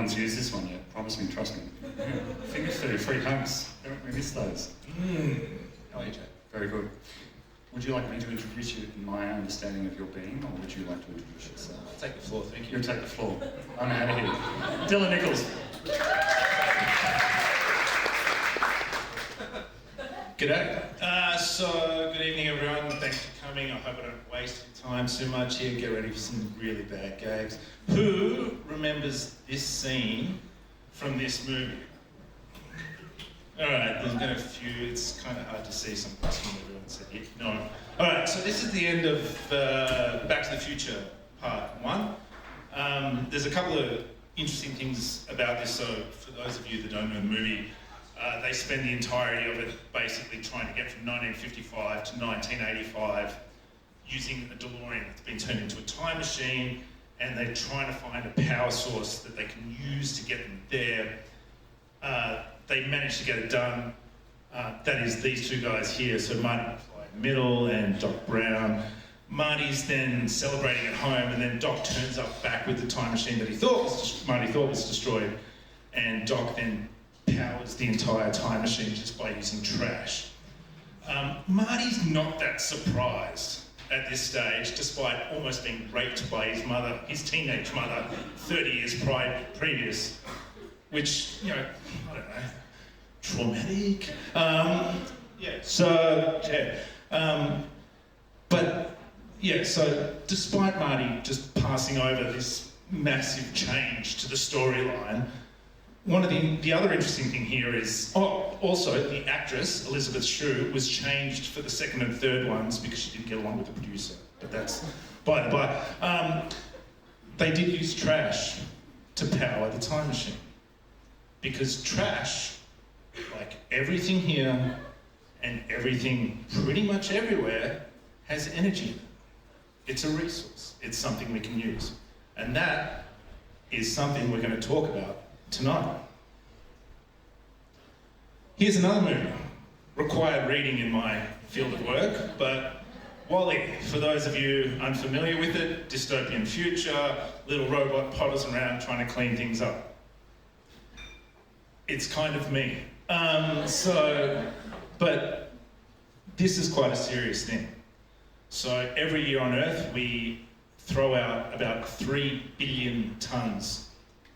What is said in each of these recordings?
one's used this one yet. Promise me, trust me. Yeah. Finger food, free hugs. Don't we miss those? How are you, Jay? Very good. Would you like me to introduce you in my understanding of your being, or would you like to introduce yourself? I'll take the floor, thank you. You'll take the floor. I'm out of here. Dylan Nichols. G'day. So, good evening everyone. Thanks for coming. I hope I don't waste your time too much here. Get ready for some really bad gags. Who remembers this scene from this movie? Alright, there's been a few. It's kind of hard to see some of everyone said yeah. No. Alright, so this is the end of Back to the Future Part 1. There's a couple of interesting things about this. So, for those of you that don't know the movie, they spend the entirety of it basically trying to get from 1955 to 1985 using a DeLorean that's been turned into a time machine, and they're trying to find a power source that they can use to get them there. They managed to get it done. That is these two guys here, so Marty McFly in the middle and Doc Brown. Marty's then celebrating at home, and then Doc turns up back with the time machine that Marty thought was destroyed, and Doc then powers the entire time machine just by using trash. Marty's not that surprised at this stage, despite almost being raped by his mother, his teenage mother, 30 years previous, which, you know, I don't know, traumatic. So despite Marty just passing over this massive change to the storyline, one of the other interesting thing here is, also the actress, Elizabeth Shue, was changed for the second and third ones because she didn't get along with the producer. But that's by the by. They did use trash to power the time machine. Because trash, like everything here and everything pretty much everywhere, has energy in it. It's a resource. It's something we can use. And that is something we're going to talk about tonight. Here's another movie, required reading in my field of work, but WALL-E, for those of you unfamiliar with it, dystopian future, little robot potters around trying to clean things up. It's kind of me. But this is quite a serious thing. So every year on Earth, we throw out about 3 billion tonnes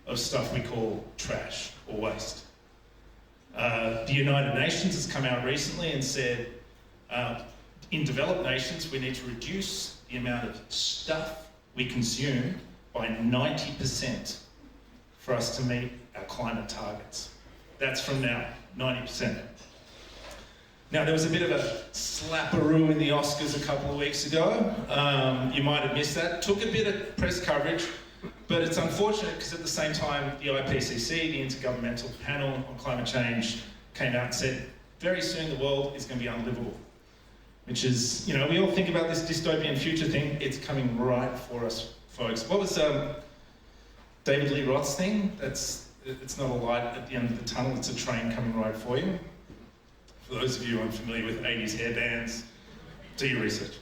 of stuff we call trash or waste. The United Nations has come out recently and said, in developed nations, we need to reduce the amount of stuff we consume by 90% for us to meet our climate targets. That's from now, 90%. Now, there was a bit of a slapperoo in the Oscars a couple of weeks ago. You might have missed that. Took a bit of press coverage, but it's unfortunate because at the same time, the IPCC, the Intergovernmental Panel on Climate Change, came out and said, very soon the world is going to be unlivable. Which is, you know, we all think about this dystopian future thing, it's coming right for us, folks. What was David Lee Roth's thing? It's not a light at the end of the tunnel, it's a train coming right for you. For those of you unfamiliar with 80s hairbands, do your research.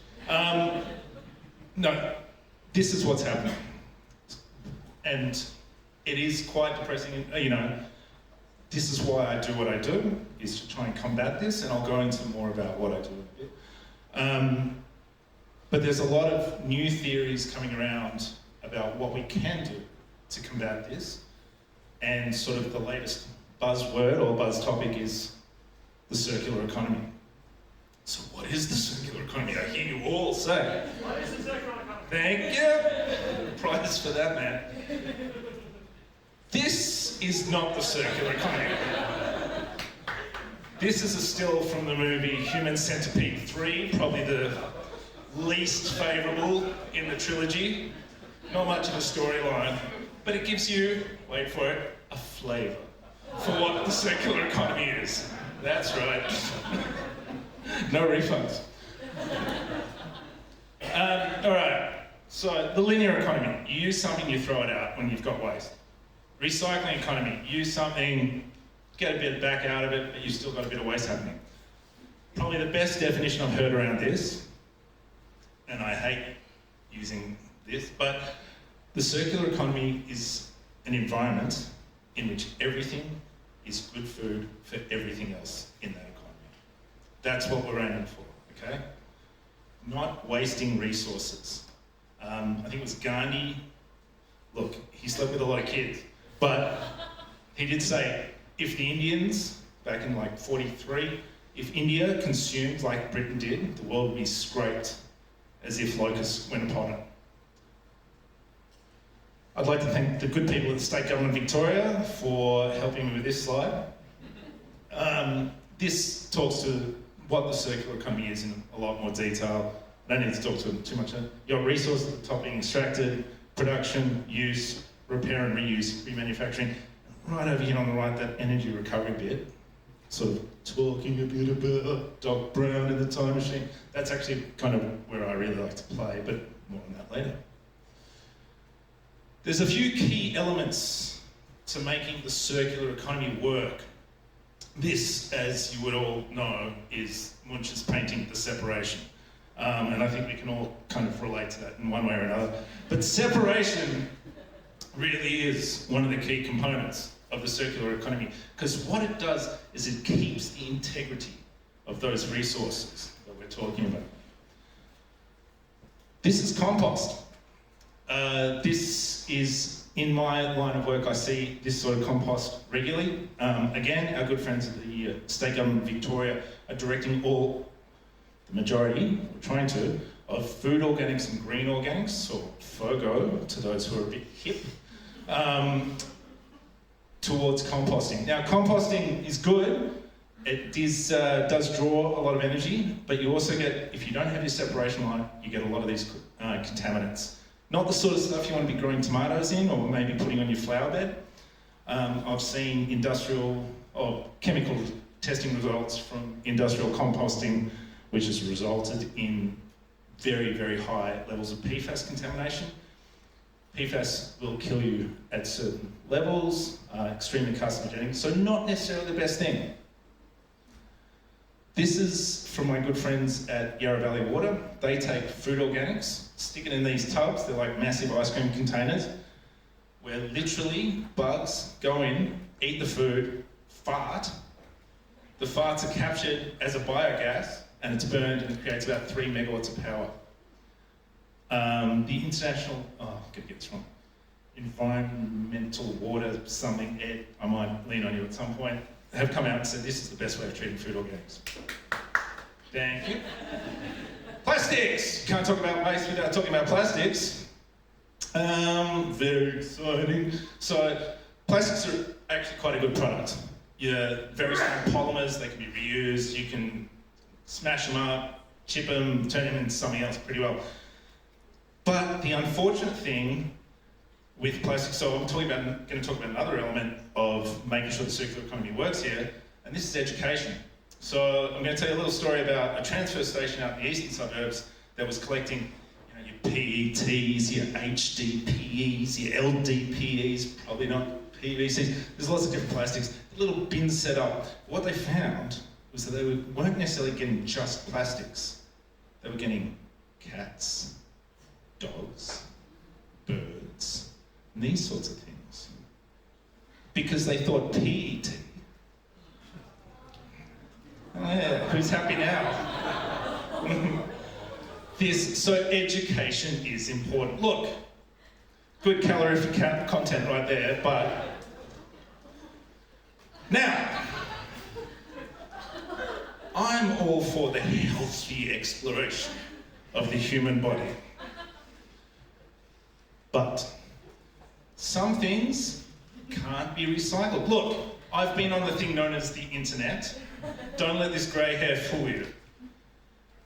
No, this is what's happening. And it is quite depressing, you know. This is why I do what I do, is to try and combat this, and I'll go into more about what I do in a bit. But there's a lot of new theories coming around about what we can do to combat this, and sort of the latest buzzword or buzz topic is the circular economy. So what is the circular economy? I hear you all say. What is the circular economy? Thank you. Prize for that, man. This is not the circular economy. This is a still from the movie Human Centipede 3, probably the least favourable in the trilogy. Not much of a storyline, but it gives you, wait for it, a flavour for what the circular economy is. That's right. No refunds. All right, so the linear economy. You use something, you throw it out when you've got waste. Recycling economy. You use something, get a bit back out of it, but you've still got a bit of waste happening. Probably the best definition I've heard around this, and I hate using this, but the circular economy is an environment in which everything is good food for everything else in that economy. That's what we're aiming for, okay? Not wasting resources. I think it was Gandhi. Look, he slept with a lot of kids, but he did say, if the Indians, back in like 43, if India consumed like Britain did, the world would be scraped as if locusts went upon it. I'd like to thank the good people at the State Government of Victoria for helping me with this slide. This talks to what the circular economy is in a lot more detail. I don't need to talk to it too much. You've got resources at the top being extracted, production, use, repair and reuse, remanufacturing. Right over here on the right, that energy recovery bit, sort of talking a bit about Doc Brown in the time machine. That's actually kind of where I really like to play, but more on that later. There's a few key elements to making the circular economy work. This, as you would all know, is Munch's painting, The Separation. And I think we can all kind of relate to that in one way or another. But separation really is one of the key components of the circular economy, because what it does is it keeps the integrity of those resources that we're talking about. This is compost. This is, in my line of work, I see this sort of compost regularly. Again, our good friends at the State Government of Victoria are directing the majority, or trying to, of food organics and green organics, or FOGO, to those who are a bit hip, towards composting. Now, composting is good. It does draw a lot of energy, but you also get, if you don't have your separation line, you get a lot of these contaminants. Not the sort of stuff you want to be growing tomatoes in, or maybe putting on your flower bed. I've seen industrial or chemical testing results from industrial composting, which has resulted in very, very high levels of PFAS contamination. PFAS will kill you at certain levels, extremely carcinogenic, so not necessarily the best thing. This is from my good friends at Yarra Valley Water. They take food organics, stick it in these tubs, they're like massive ice cream containers, where literally bugs go in, eat the food, fart. The farts are captured as a biogas, and it's burned, and it creates about 3 megawatts of power. The international, I'm gonna get this wrong, environmental water something, Ed, I might lean on you at some point, have come out and said this is the best way of treating food organics. Thank you. Plastics! Can't talk about waste without talking about plastics. Very exciting. So, plastics are actually quite a good product. Yeah, very strong polymers, they can be reused, you can smash them up, chip them, turn them into something else pretty well. But the unfortunate thing with plastic, so I'm going to talk about another element of making sure the circular economy works here, and this is education. So I'm going to tell you a little story about a transfer station out in the eastern suburbs that was collecting your PETs, your HDPEs, your LDPEs, probably not PVCs. There's lots of different plastics. The little bins set up. What they found was that they weren't necessarily getting just plastics. They were getting cats, dogs, birds, and these sorts of things. Because they thought PET. Oh yeah, who's happy now? So education is important. Look, good calorific content right there, but now, I'm all for the healthy exploration of the human body. But some things can't be recycled. Look, I've been on the thing known as the internet. Don't let this grey hair fool you.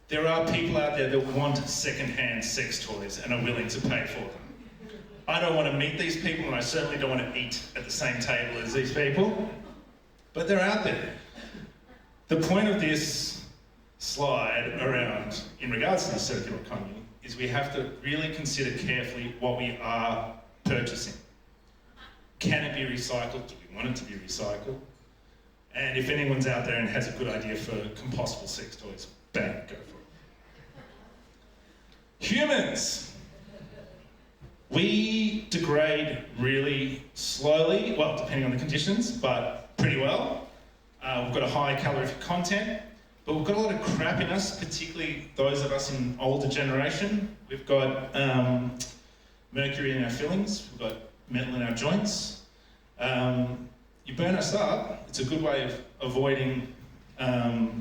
There are people out there that want second-hand sex toys and are willing to pay for them. I don't want to meet these people, and I certainly don't want to eat at the same table as these people, but they're out there. The point of this slide around, in regards to the circular economy, is we have to really consider carefully what we are purchasing. Can it be recycled? Do we want it to be recycled? And if anyone's out there and has a good idea for compostable sex toys, bang, go for it. Humans. We degrade really slowly, well, depending on the conditions, but pretty well. We've got a high calorific content, but we've got a lot of crap in us, particularly those of us in older generation. We've got mercury in our fillings, we've got metal in our joints. You burn us up, it's a good way of avoiding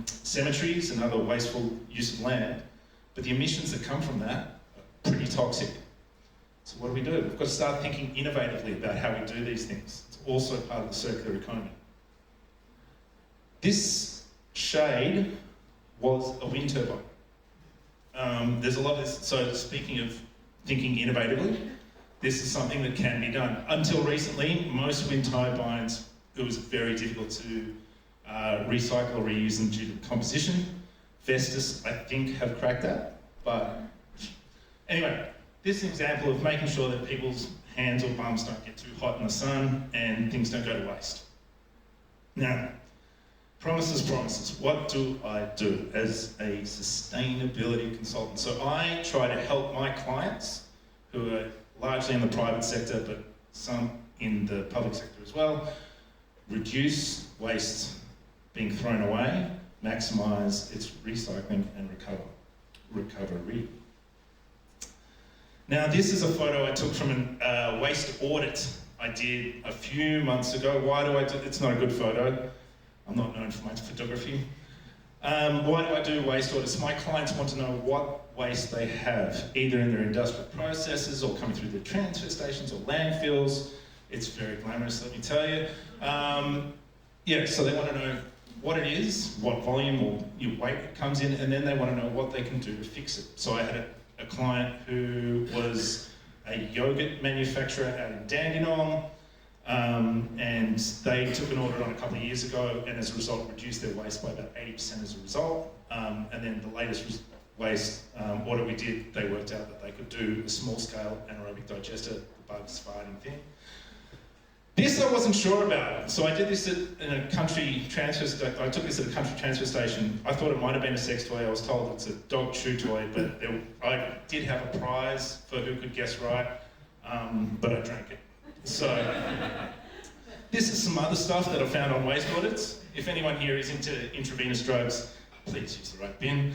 cemeteries and other wasteful use of land, but the emissions that come from that are pretty toxic. So what do? We've got to start thinking innovatively about how we do these things. It's also part of the circular economy. This shade was a wind turbine. There's a lot of this, so speaking of thinking innovatively, this is something that can be done. Until recently, most wind turbines, it was very difficult to recycle or reuse them due to composition. Vestas, I think, have cracked that, but anyway, this is an example of making sure that people's hands or bums don't get too hot in the sun and things don't go to waste. Now, promises. What do I do as a sustainability consultant? So I try to help my clients, who are largely in the private sector, but some in the public sector as well, reduce waste being thrown away, maximise its recycling and recovery. Now, this is a photo I took from a waste audit I did a few months ago. Why do I do it? It's not a good photo. I'm not known for my photography. Why do I do waste audits? My clients want to know what waste they have, either in their industrial processes or coming through the transfer stations or landfills. It's very glamorous, let me tell you. So they want to know what it is, what volume or weight it comes in, and then they want to know what they can do to fix it. So I had a client who was a yogurt manufacturer out in Dandenong, and they took an audit on a couple of years ago, and as a result reduced their waste by about 80% as a result. And then the latest waste audit we did, they worked out that they could do a small scale anaerobic digester, the bugs farting thing. This I wasn't sure about, so I did this in a country transfer station. I took this at a country transfer station. I thought it might have been a sex toy. I was told it's a dog chew toy, but I did have a prize for who could guess right, but I drank it. So this is some other stuff that I found on waste audits. If anyone here is into intravenous drugs, please use the right bin.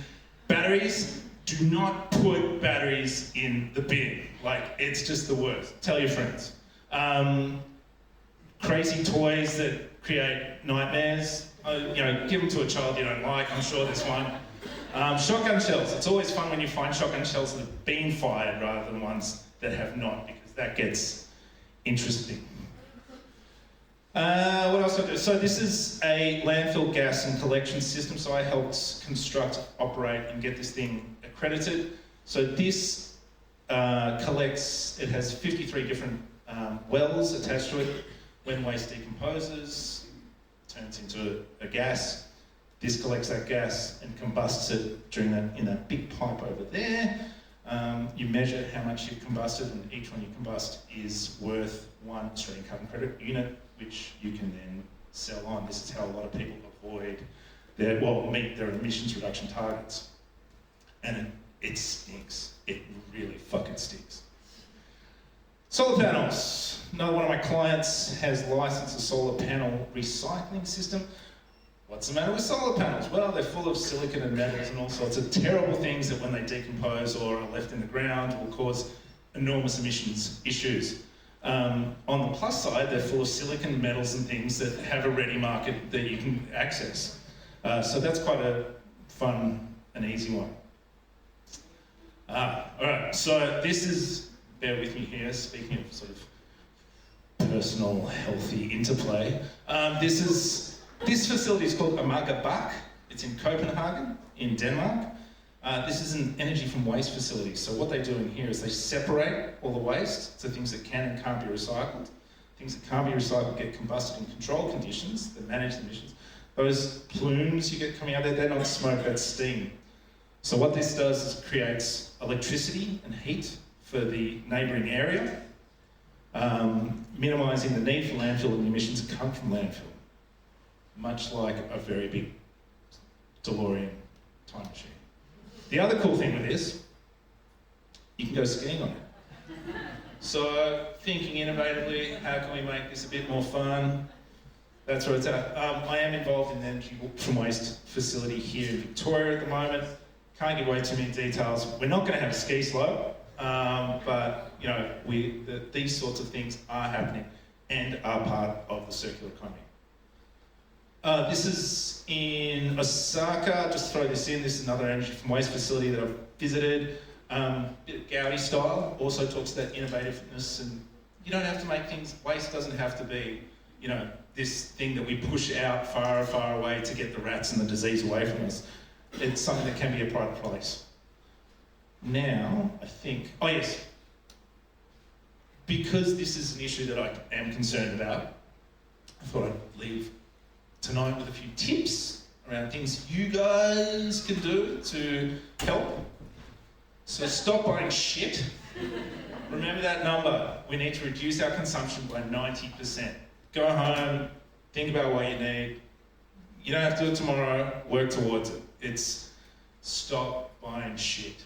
Batteries, do not put batteries in the bin. Like, it's just the worst. Tell your friends. Crazy toys that create nightmares. Give them to a child you don't like, I'm sure there's one. Shotgun shells. It's always fun when you find shotgun shells that have been fired rather than ones that have not, because that gets interesting. What else do I do? So this is a landfill gas and collection system. So I helped construct, operate, and get this thing accredited. So this collects, it has 53 different wells attached to it. When waste decomposes, turns into a gas. This collects that gas and combusts it in that big pipe over there. You measure how much you've combusted, and each one you combust is worth 1 Australian carbon credit unit, which you can then sell on. This is how a lot of people meet their emissions reduction targets. And it stinks. It really fucking stinks. Solar panels. Another one of my clients has licensed a solar panel recycling system. What's the matter with solar panels? Well, they're full of silicon and metals and all sorts of terrible things that when they decompose or are left in the ground will cause enormous emissions issues. On the plus side, they're full of silicon, metals and things that have a ready market that you can access. So that's quite a fun and easy one. All right, so this is, bear with me here, speaking of sort of personal, healthy interplay. This facility is called Amager Bak. It's in Copenhagen, in Denmark. This is an energy from waste facility. So what they do in here is they separate all the waste, so things that can and can't be recycled. Things that can't be recycled get combusted in controlled conditions that manage the emissions. Those plumes you get coming out there, they're not smoke, that's steam. So what this does is creates electricity and heat for the neighbouring area, minimising the need for landfill and the emissions that come from landfill. Much like a very big DeLorean time machine. The other cool thing with this, you can go skiing on it. So thinking innovatively, how can we make this a bit more fun? That's where it's at. I am involved in the energy from waste facility here in Victoria at the moment. Can't give away too many details. We're not going to have a ski slope, but you know, these sorts of things are happening and are part of the circular economy. This is in Osaka. Just throw this in. This is another energy from waste facility that I've visited. Bit of Gaudi style. Also talks about innovativeness, and you don't have to make things. Waste doesn't have to be, you know, this thing that we push out far, far away to get the rats and the disease away from us. It's something that can be a pride place. Now, I think, oh yes, because this is an issue that I am concerned about, I thought I'd leave tonight with a few tips around things you guys can do to help. So stop buying shit. Remember that number. We need to reduce our consumption by 90%. Go home, think about what you need. You don't have to do it tomorrow, work towards it. It's stop buying shit.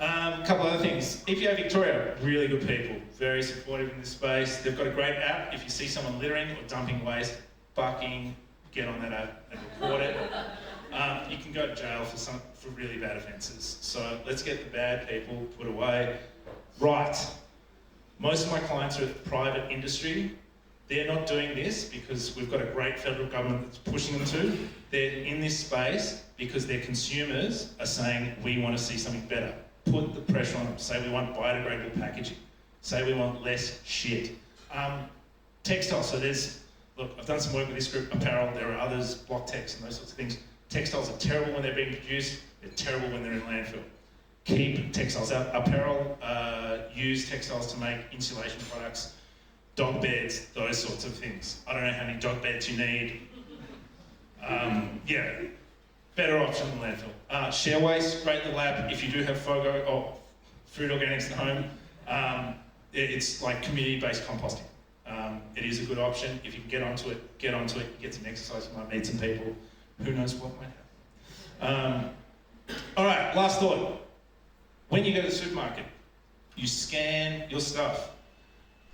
A couple other things. EPA Victoria, really good people, very supportive in this space. They've got a great app. If you see someone littering or dumping waste, bucking, get on that app and report it. You can go to jail for really bad offences. So let's get the bad people put away. Right. Most of my clients are private industry. They're not doing this because we've got a great federal government that's pushing them to. They're in this space because their consumers are saying, we want to see something better. Put the pressure on them. Say we want biodegradable packaging. Say we want less shit. Textiles, so look, I've done some work with this group, apparel, there are others, block text and those sorts of things. Textiles are terrible when they're being produced, they're terrible when they're in landfill. Keep textiles out. Apparel, use textiles to make insulation products, dog beds, those sorts of things. I don't know how many dog beds you need. Yeah, better option than landfill. Share waste, great little app. If you do have FOGO or food organics at home, it's like community-based composting. It is a good option. If you can get onto it, get some exercise, you might meet some people. Who knows what might happen. All right, last thought. When you go to the supermarket, you scan your stuff.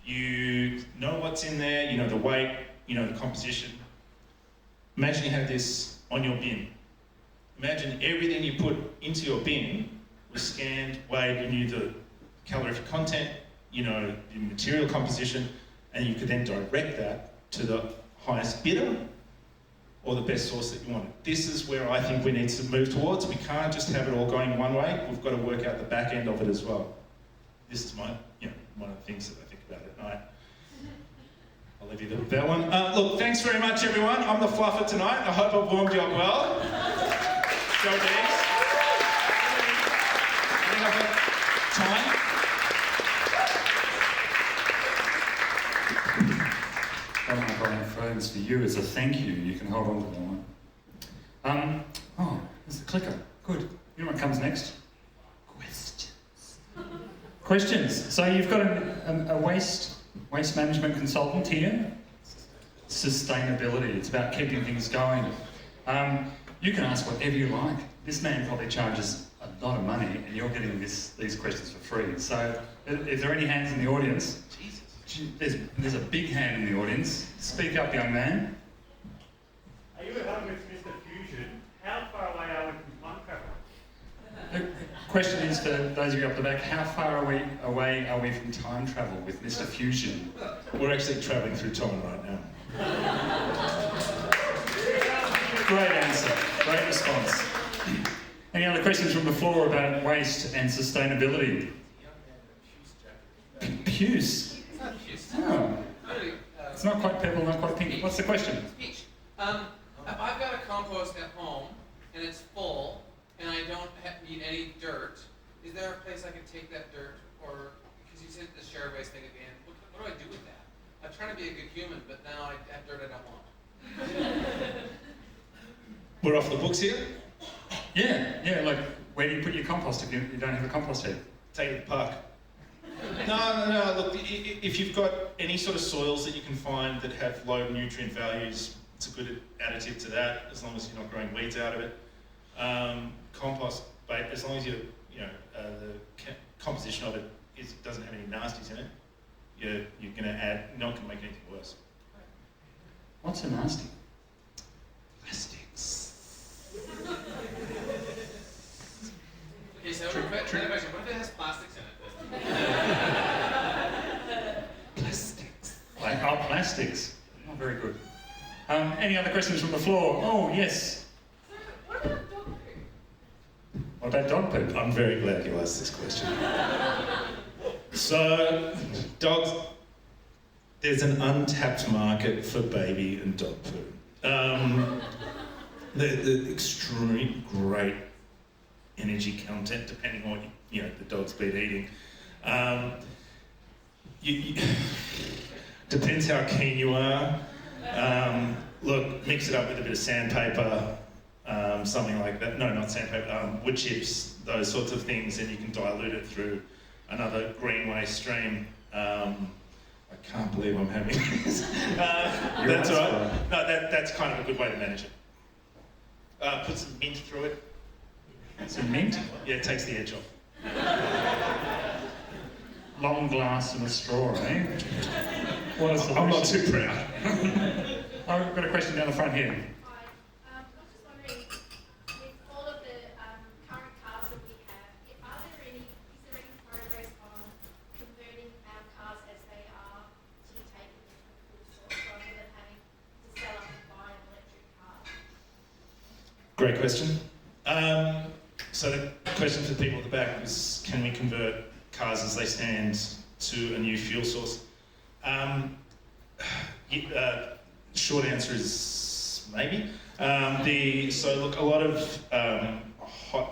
You know what's in there, you know the weight, you know the composition. Imagine you had this on your bin. Imagine everything you put into your bin was scanned, weighed, you knew the calorific content, you know the material composition, and you could then direct that to the highest bidder or the best source that you wanted. This is where I think we need to move towards. We can't just have it all going one way. We've got to work out the back end of it as well. This is one of the things that I think about at night. I'll leave you with that one. Look, thanks very much, everyone. I'm the fluffer tonight. I hope I've warmed you up well. Go Dags. Any other time? One of my buying phones for you as a thank you. You can hold on to that one. Oh, there's the clicker. Good. You know what comes next? Questions. So you've got a waste management consultant here. Sustainability. It's about keeping things going. You can ask whatever you like. This man probably charges a lot of money, and you're getting these questions for free. So, is there any hands in the audience? There's a big hand in the audience. Speak up, young man. Are you at home with Mr. Fusion? How far away are we from time travel? The question is for those of you up the back, how far away are we from time travel with Mr. Fusion? We're actually travelling through time right now. Great answer, great response. Any other questions from the floor about waste and sustainability? Puce. Oh. It's not quite purple, not quite pink. What's the question? Peach. If I've got a compost at home and it's full and I don't need any dirt, is there a place I can take that dirt? Or, because you said the share waste thing again, what do I do with that? I'm trying to be a good human, but now I have dirt I don't want. We're off the books here. Yeah, like where do you put your compost if you don't have a compost head? Take it to the park. No, look, if you've got any sort of soils that you can find that have low nutrient values, it's a good additive to that, as long as you're not growing weeds out of it. Compost, as long as the composition of it it doesn't have any nasties in it, you're going to add, not going to make anything worse. What's a nasty? Plastics. Okay, so another question. What if it has plastics in it? Plastics. Like, oh, plastics. Oh, very good. Any other questions from the floor? Oh, yes. What about dog poo? What about dog poo? I'm very glad you asked this question. So, dogs, there's an untapped market for baby and dog poo. The extremely great energy content, depending on what the dog's been eating. Depends how keen you are. Look, mix it up with a bit of sandpaper, something like that. No, not sandpaper. Wood chips, those sorts of things, and you can dilute it through another green waste stream. I can't believe I'm having this. That's all right. No, that's kind of a good way to manage it. Put some mint through it. Some mint? Yeah, it takes the edge off. Long glass and a straw, eh? What a solution. I'm not too proud. I've got a question down the front here. Hi. I was just wondering, with all of the current cars that we have, is there any progress on converting our cars as they are to be taken from a fuel source rather than having to sell up and buy an electric car? Great question. So the question for the people at the back is, can we convert cars as they stand to a new fuel source? Short answer is maybe. So look, a lot of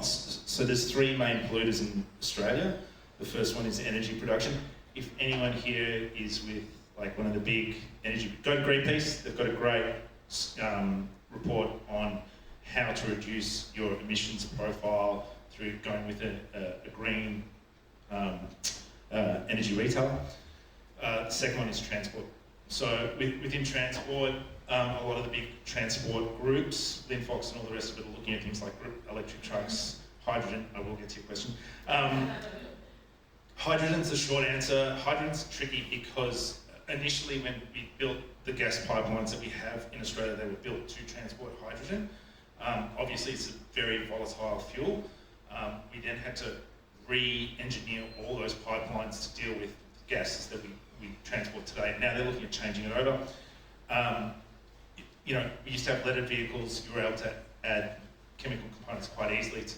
so there's three main polluters in Australia. The first one is energy production. If anyone here is with like one of the big energy, go to Greenpeace. They've got a great report on how to reduce your emissions profile through going with a green energy retailer. The second one is transport. So within transport, a lot of the big transport groups, Lynn Fox and all the rest of it, are looking at things like electric trucks, hydrogen. I will get to your question. Hydrogen's the short answer. Hydrogen's tricky because initially when we built the gas pipelines that we have in Australia, they were built to transport hydrogen. Obviously, it's a very volatile fuel. We then had to re-engineer all those pipelines to deal with gases that we transport today. Now they're looking at changing it over. We used to have leaded vehicles. You were able to add chemical components quite easily to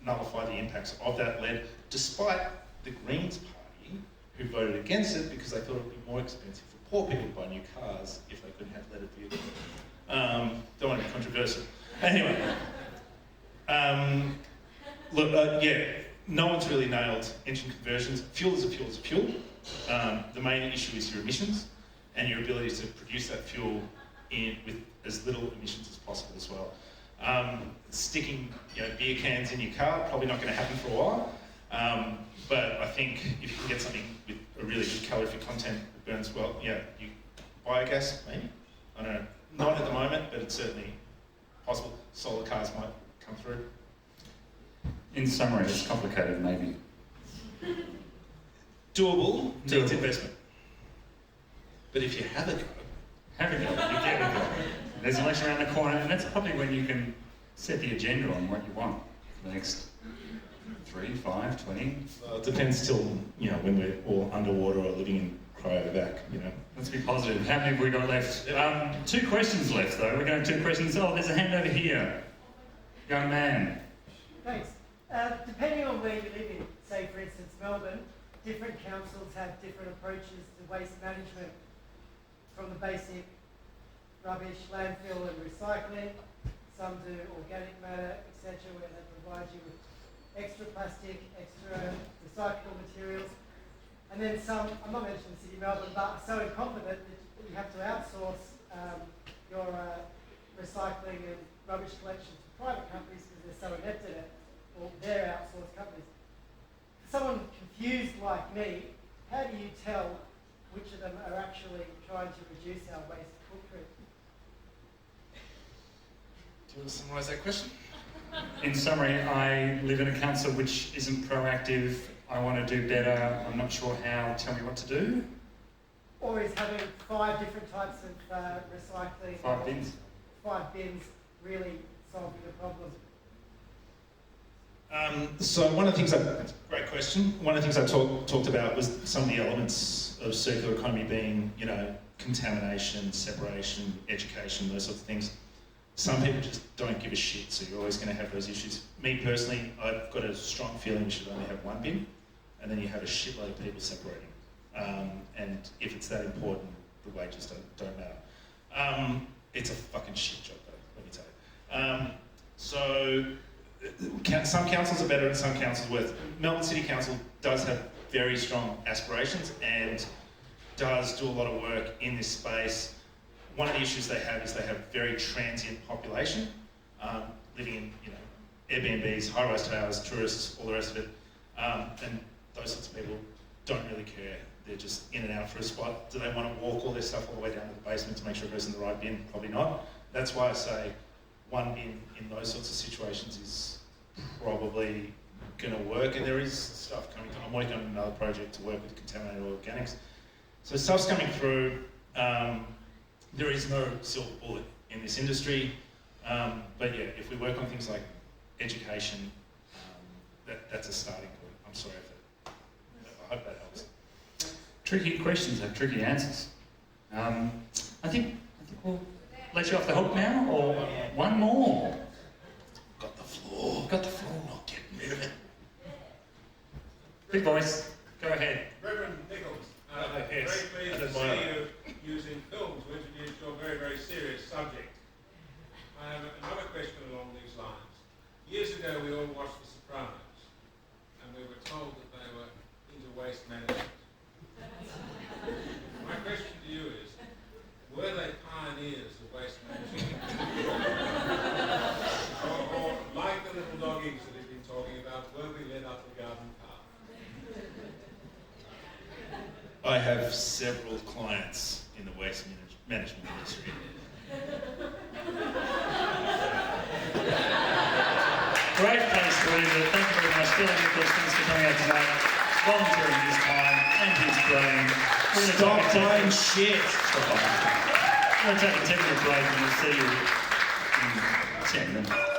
nullify the impacts of that lead, despite the Greens Party, who voted against it because they thought it would be more expensive for poor people to buy new cars if they couldn't have leaded vehicles. Don't want to be controversial. Anyway, no one's really nailed engine conversions. Fuel is a fuel is a fuel. The main issue is your emissions and your ability to produce that fuel with as little emissions as possible as well. Sticking beer cans in your car, probably not going to happen for a while. But I think if you can get something with a really good calorific content that burns well, biogas maybe. I don't know. Not at the moment, but it's certainly possible. Solar cars might come through. In summary, it's complicated, maybe. Doable, needs investment. But if you have a go, Have a go, you get a go. There's an election around the corner, and that's probably when you can set the agenda on what you want for the next 3, 5, 20. Well, it depends till, when we're all underwater or living in cryovac, Let's be positive. How many have we got left? 2 questions left, though. We're going to 2 questions. Oh, there's a hand over here. Young man. Thanks. Depending on where you live in, say for instance Melbourne, different councils have different approaches to waste management, from the basic rubbish, landfill and recycling. Some do organic matter, etc., where they provide you with extra plastic, extra recyclable materials. And then some, I'm not mentioning the city of Melbourne, but are so incompetent that you have to outsource your recycling and rubbish collection to private companies because they're so inept at it, or they're outsourced companies. For someone confused like me, how do you tell which of them are actually trying to reduce our waste footprint? Do you want to summarise that question? In summary, I live in a council which isn't proactive I want to do better, I'm not sure how, tell me what to do? Or is having 5 different types of recycling, 5 bins? 5 bins, really solving the problem? So one of the things great question. One of the things I talked about was some of the elements of circular economy being, you know, contamination, separation, education, those sorts of things. Some people just don't give a shit, so you're always going to have those issues. Me personally, I've got a strong feeling we should only have 1 bin, and then you have a shitload of people separating. And if it's that important, the wages don't matter. It's a fucking shit job though, let me tell you. So some councils are better and some councils are worse. Melbourne City Council does have very strong aspirations and does do a lot of work in this space. One of the issues they have is they have very transient population, living in, you know, Airbnbs, high-rise towers, tourists, all the rest of it. And those sorts of people don't really care. They're just in and out for a spot. Do they want to walk all their stuff all the way down to the basement to make sure it goes in the right bin? Probably not. That's why I say 1 bin in those sorts of situations is probably going to work, and there is stuff coming through. I'm working on another project to work with contaminated organics. So stuff's coming through. There is no silver bullet in this industry, but yeah, if we work on things like education, that's a starting point. I'm sorry if I hope that helps. Tricky questions have tricky answers. I think we'll let you off the hook now, or one more. Got the floor. Got the floor. Not getting rid of it. Big voice, go ahead. Reverend Nichols, Yes. very pleased to see you using films to introduce your very, very serious subject. I have another question along these lines. Years ago we all watched The Sopranos, and we were told that they were into waste management. My question to you is, were they pioneers of waste management? or like the little doggies that we've been talking about, were we led up the garden path? I have several clients in the waste management industry. Great place to leave it. Thank you very much, Phil and Nichols. Thanks for coming out tonight, volunteering his time and his brain. Stop buying shit. We're going to take a 10-minute break and we'll see you in 10 minutes.